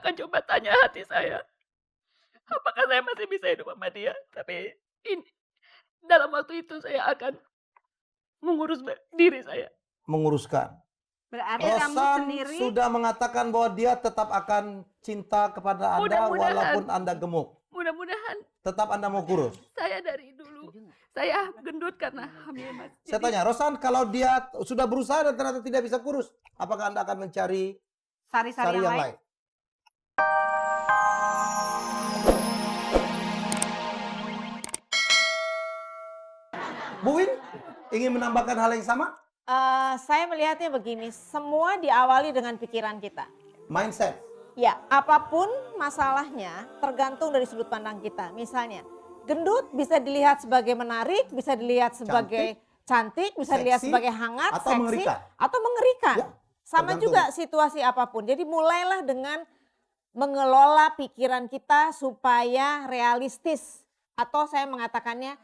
akan coba tanya hati saya, apakah saya masih bisa hidup sama dia. Tapi ini dalam waktu itu saya akan mengurus diri saya. Menguruskan. Berarti kamu Rosan sendiri sudah mengatakan bahwa dia tetap akan cinta kepada Anda Mudah-mudahan. walaupun Anda gemuk. Mudah-mudahan Tetap Anda mau kurus. saya dari dulu, saya gendut karena hamil, Mas. Saya tanya, Rosan, kalau dia sudah berusaha dan ternyata tidak bisa kurus, apakah Anda akan mencari sari-sari sari yang yang lain. lain? Bu Win, ingin menambahkan hal yang sama? Saya melihatnya begini, semua diawali dengan pikiran kita. Mindset. Ya, apapun masalahnya tergantung dari sudut pandang kita. Misalnya, gendut bisa dilihat sebagai menarik, bisa dilihat sebagai cantik, bisa dilihat seksi, sebagai hangat, atau seksi, mengerikan. atau mengerikan. Ya, Sama tergantung. juga situasi apapun. Jadi mulailah dengan mengelola pikiran kita supaya realistis. Atau saya mengatakannya,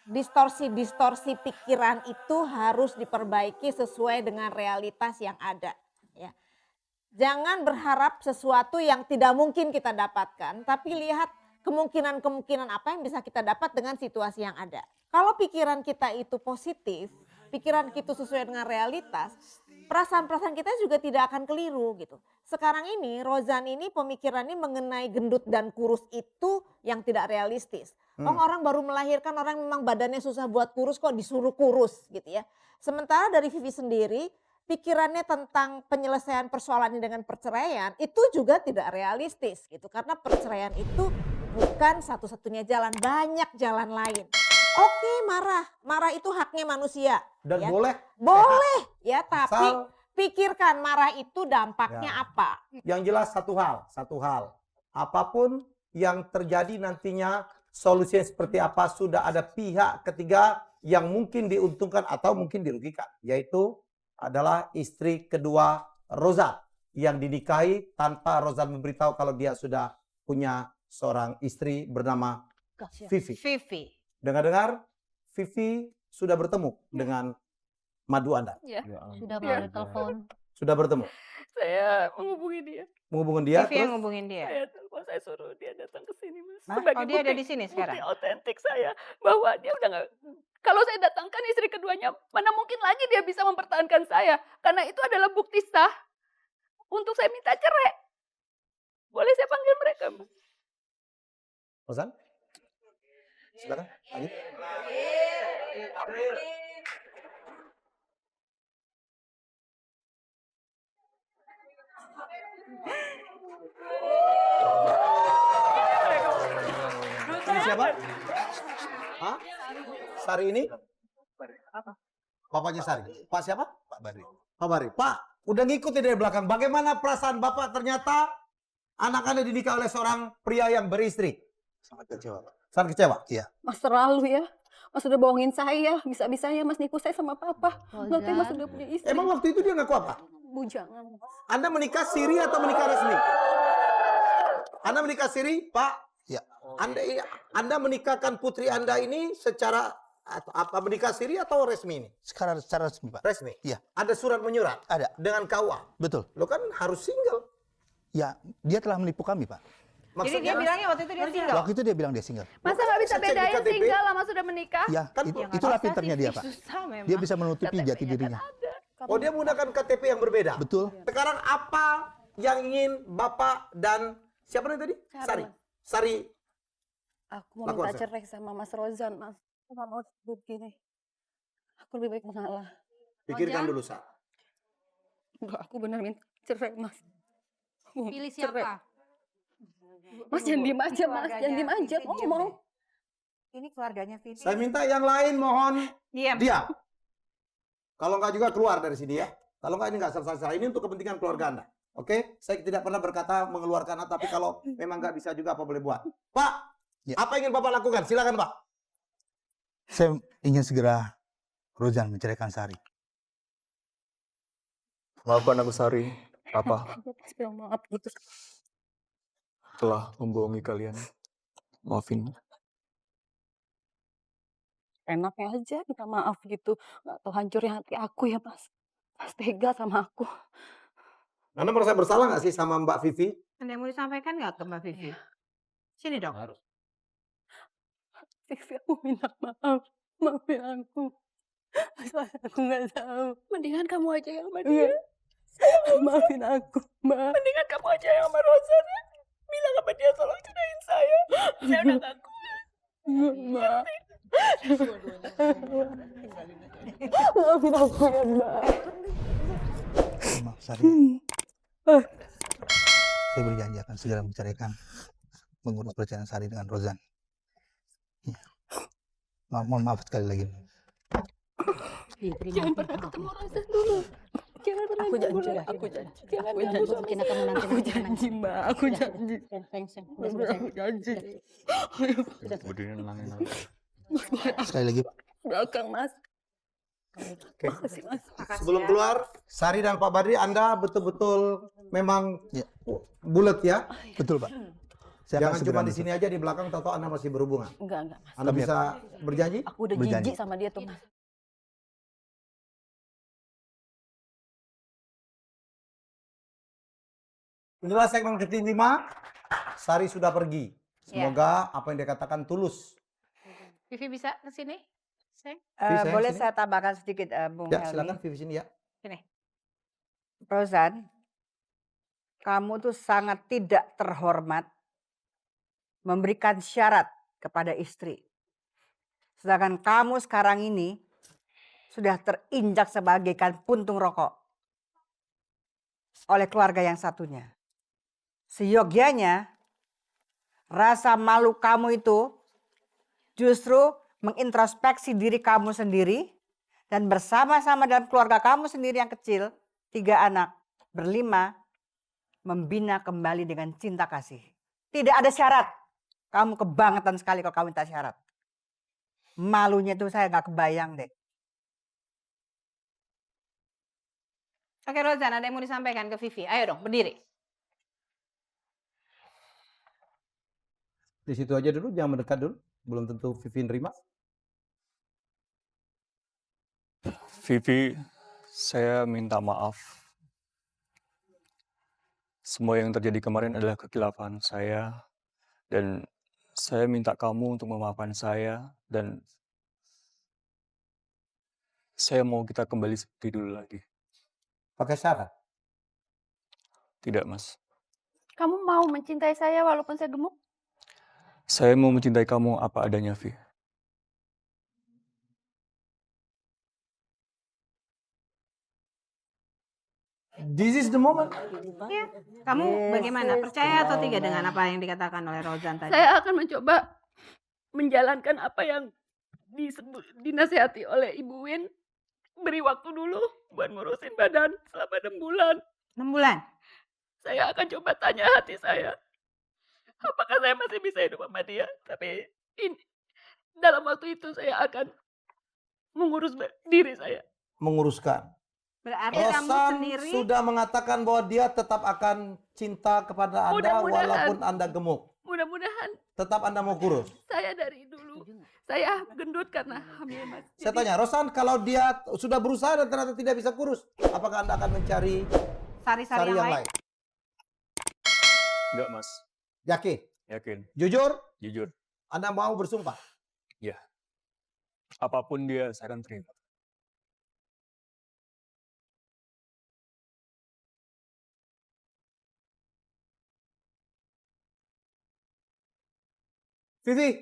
distorsi-distorsi pikiran itu harus diperbaiki sesuai dengan realitas yang ada. Ya. Jangan berharap sesuatu yang tidak mungkin kita dapatkan, tapi lihat kemungkinan-kemungkinan apa yang bisa kita dapat dengan situasi yang ada. Kalau pikiran kita itu positif, pikiran kita sesuai dengan realitas, perasaan-perasaan kita juga tidak akan keliru gitu. Sekarang ini Rozan ini pemikirannya mengenai gendut dan kurus itu yang tidak realistis. Orang baru melahirkan, orang memang badannya susah buat kurus kok disuruh kurus gitu ya. Sementara dari Vivi sendiri, pikirannya tentang penyelesaian persoalannya dengan perceraian itu juga tidak realistis gitu. Karena perceraian itu bukan satu-satunya jalan, banyak jalan lain. Oke, marah itu haknya manusia. Dan ya. boleh? Boleh ya, tapi Asal- pikirkan marah itu dampaknya Ya. apa. Yang jelas satu hal. Apapun yang terjadi nantinya, solusinya seperti apa, sudah ada pihak ketiga yang mungkin diuntungkan atau mungkin dirugikan. Yaitu adalah istri kedua Rozan yang dinikahi tanpa Rozan memberitahu kalau dia sudah punya seorang istri bernama Vivi. Vivi. Dengar-dengar Vivi sudah bertemu dengan madu Anda. Ya, Sudah Iya. melalui telepon. Sudah bertemu. saya menghubungi dia. Menghubungi dia Vivi yang terus ngubungin dia. Saya telepon, saya suruh dia datang ke sini, Mas. Hah? Sebagai Oh, dia ada bukti- di sini sekarang? Bukti otentik saya bahwa dia udah nggak. Kalau saya datangkan istri keduanya, mana mungkin lagi dia bisa mempertahankan saya? Karena itu adalah bukti sah untuk saya minta cerai. Boleh saya panggil mereka, Mas? Rozan? Silakan, lanjut. Ini siapa? Hah? Sari ini? Bapaknya Sari. Pak siapa? Pak Bari. Pak Bari. Pak, udah ngikutin dari belakang. Bagaimana perasaan Bapak ternyata anak-anak dinikah oleh seorang pria yang beristri? Sangat kecewa, Pak. Sangat kecewa? Iya. Mas terlalu ya. Mas udah bohongin saya. Bisa-bisanya Mas nipu saya sama papa. Berarti Mas udah punya istri. Emang waktu itu dia ngaku apa? Bujangan. Anda menikah siri atau menikah resmi? Anda menikah siri, Pak? Ya. Anda menikahkan putri Anda ini secara apa, menikah siri atau resmi ini? Secara resmi, Pak. Resmi? Iya. Ada surat menyurat? Ada. Dengan KUA? Betul. Lo kan harus single. Ya, dia telah menipu kami, Pak. Jadi dia bilangnya waktu itu dia single. Waktu itu dia bilang dia single. Masa nggak bisa Saya cek di bedain KTP. single lama sudah menikah? Ya, Kan itulah pinternya dia, Pak. Susah memang. Dia bisa menutupi jati dirinya. Oh, dia menggunakan KTP yang berbeda? Betul. Sekarang apa yang ingin Bapak dan siapa namanya tadi? Sari. Sari. Aku mau Lakukan, minta Sar. cerai sama Mas Rozan, Mas. Aku nggak mau begini. Aku lebih baik mengalah. Pikirkan dulu, Sa. Enggak, aku benar minta cerai, Mas. Aku mau Pilih cerai. siapa? Mas jangan diem aja, Mas. Jangan diem aja. Ngomong. Ini keluarganya Vivi. Saya minta yang lain mohon Diam. diam. Kalau nggak juga keluar dari sini ya. Kalau nggak ini nggak selesai. Ini untuk kepentingan keluarga Anda. Oke? Saya tidak pernah berkata mengeluarkan, tapi kalau memang nggak bisa juga apa boleh buat. Pak, Ya. apa yang ingin Bapak lakukan? Silakan, Pak. Saya ingin segera Rozan menceraikan Sari. Maafkan aku Sari, Papa Mas bilang maaf gitu. telah membohongi kalian. Maafin. Enaknya aja minta maaf gitu. Nggak tahu hancurnya hati aku ya, Mas. Mas tega sama aku. Anda merasa bersalah nggak sih sama Mbak Vivi? Ada yang mau disampaikan nggak ke Mbak Vivi? Sini dong. Vivi, aku minta maaf. Maafin aku. Soalnya aku nggak tahu. Mendingan kamu aja yang sama dia. Maafin aku, Mbak. Mendingan kamu aja yang sama Rosa. Bilang sama dia tolong cerain saya. Saya udah gak kuat. Mbak. Maafin aku ya, Mbak. Maaf, Sari. Saya berjanji akan segera menceraikan mengurus perceraian Sari dengan Rozan. Ya. Mohon maaf sekali lagi. Jangan pernah ketemu Rosa dulu. Jangan pernah Aku janji. Aku janji. Jangan Aku ganggu janji. suami saya. Aku janji, Mbak. Aku janji. Aku janji. Budi nenangin. Sekali lagi, Pak. Belakang, Mas. Oke. Makasih, Mas. Sebelum keluar, Sari dan Pak Badri, Anda betul-betul memang Ya. bulat ya. Betul, Pak. Saya akan Jangan segera cuma di menutup. sini aja, di belakang tahu Anda masih berhubungan. Enggak, Mas. Anda Kami bisa berjanji? Aku udah Berjanji. jijik sama dia tuh, Mas. Inilah segmen kelima. Sari sudah pergi. Semoga apa yang dia katakan tulus. Vivi bisa ke sini? Sayang? Vivi, sayang, Boleh sini. saya tambahkan sedikit, Bung Ya, Helmi? silakan Vivi sini ya. Rozan, kamu tuh sangat tidak terhormat memberikan syarat kepada istri. Sedangkan kamu sekarang ini sudah terinjak sebagaikan puntung rokok oleh keluarga yang satunya. Seyogyanya rasa malu kamu itu justru mengintrospeksi diri kamu sendiri dan bersama-sama dalam keluarga kamu sendiri yang kecil, 3 anak, berlima, membina kembali dengan cinta kasih. Tidak ada syarat. Kamu kebangetan sekali kalau kamu minta syarat. Malunya itu saya nggak kebayang deh. Oke, Rozan, ada yang mau disampaikan ke Vivi? Ayo dong, berdiri. Di situ aja dulu, jangan mendekat dulu. Belum tentu Vivi nerima. Vivi, saya minta maaf. Semua yang terjadi kemarin adalah kekhilafan saya. Dan saya minta kamu untuk memaafkan saya. Dan saya mau kita kembali seperti dulu lagi. Pakai syarat. Tidak, Mas. Kamu mau mencintai saya walaupun saya gemuk? Saya mau mencintai kamu apa adanya, Vi. This is the moment. Ya, kamu bagaimana? Percaya atau tidak dengan apa yang dikatakan oleh Rozan tadi? Saya akan mencoba menjalankan apa yang dinasihati oleh Ibu Win. Beri waktu dulu buat ngurusin badan selama 6 bulan. 6 bulan? Saya akan coba tanya hati saya. Apakah saya masih bisa hidup sama dia? Tapi dalam waktu itu saya akan mengurus diri saya. Menguruskan. Berarti kamu Rosan sendiri sudah mengatakan bahwa dia tetap akan cinta kepada Anda Mudah-mudahan. walaupun Anda gemuk. Mudah-mudahan Tetap Anda mau kurus. saya dari dulu. Saya gendut karena hamil, Mas. Saya tanya, Rosan, kalau dia sudah berusaha dan ternyata tidak bisa kurus, apakah Anda akan mencari sari-sari sari yang yang lain? lain? Enggak, Mas. Yakin? Yakin. Jujur? Jujur. Anda mau bersumpah? Ya. Apapun dia, saya akan terima. Vivi,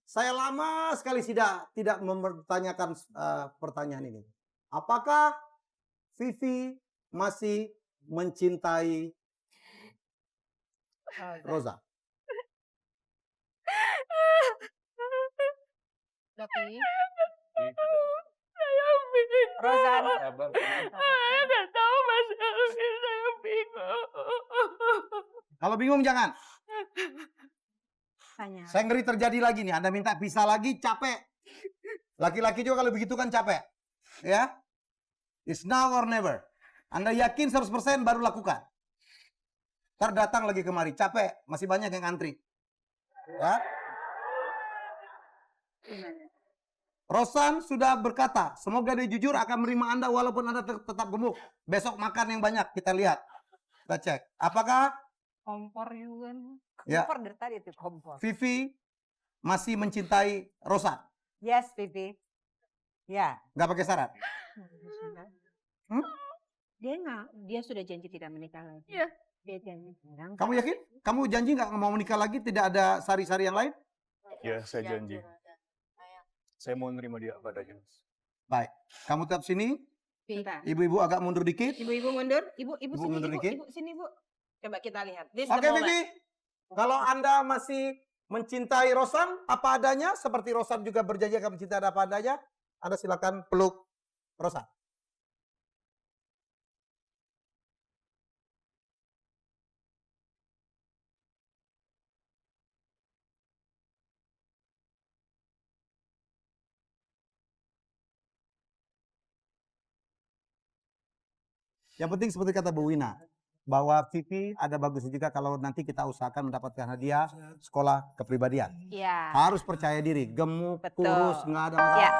saya lama sekali tidak mempertanyakan pertanyaan ini. Apakah Vivi masih mencintai Rosa? Saya bingung. Rozan. Saya nggak tahu, Mas Elvi. Saya bingung. Kalau bingung jangan. Tanya. Saya ngeri terjadi lagi nih. Anda minta pisah lagi, capek. Laki-laki juga kalau begitu kan capek. Ya. It's now or never. Anda yakin 100% baru lakukan. Ntar datang lagi kemari, capek. Masih banyak yang antri. Ya. Rosan sudah berkata, semoga dia jujur akan menerima Anda walaupun Anda tetap gemuk. Besok makan yang banyak, kita lihat. Kita cek. Apakah Kompor juga. Ya. Kompor dari tadi itu kompor. Vivi masih mencintai Rosan? Yes, Vivi. Ya. Nggak pakai syarat? Hmm? Dia sudah janji tidak menikah lagi. Iya. Dia janji sekarang. Kamu yakin? Kamu janji nggak mau menikah lagi? Tidak ada sari-sari yang lain? Ya, saya janji. Saya mau nerima dia apa adanya, Mas. Baik. Kamu tetap sini. Bentar. Ibu-ibu agak mundur dikit. Ibu-ibu mundur. Ibu Ibu sini, mundur ibu, dikit. ibu sini, Bu. Coba kita lihat. This Oke, the moment. Vivi. Kalau Anda masih mencintai Rosan apa adanya, seperti Rosan juga berjanji akan mencintai apa adanya, Anda silakan peluk Rosan. Yang penting seperti kata Bu Wina, bahwa Vivi ada bagusnya juga kalau nanti kita usahakan mendapatkan hadiah sekolah kepribadian. Iya. Harus percaya diri, gemuk, Betul. kurus, nggak ada masalah. Ya.